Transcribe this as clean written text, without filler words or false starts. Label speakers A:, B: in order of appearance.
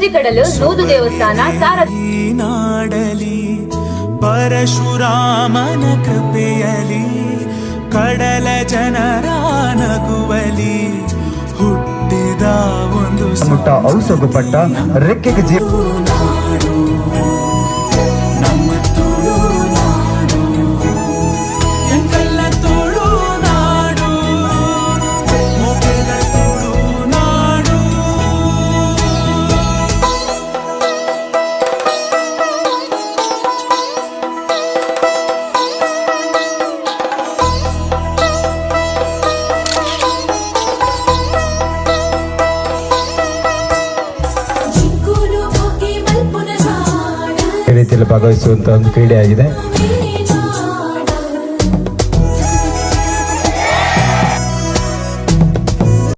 A: ಬೂದಿಕಡಲು ನೂದು ದೇವಸ್ಥಾನ
B: ನಾಡಲಿ ಪರಶುರಾಮನ ಕೃಪೆಯಲಿ ಕಡಲ ಜನರ ನಗುವಲಿ ಹುಟ್ಟಿದ ಒಂದು
C: ಮುಟ್ಟ ಔಸಗುಪಟ್ಟ ರೆಕ್ಕೆಗೆ ಜೀವ ರೀತಿಯಲ್ಲಿ ಭಾಗವಹಿಸುವಂತಹ ಒಂದು ಕ್ರೀಡೆ ಆಗಿದೆ.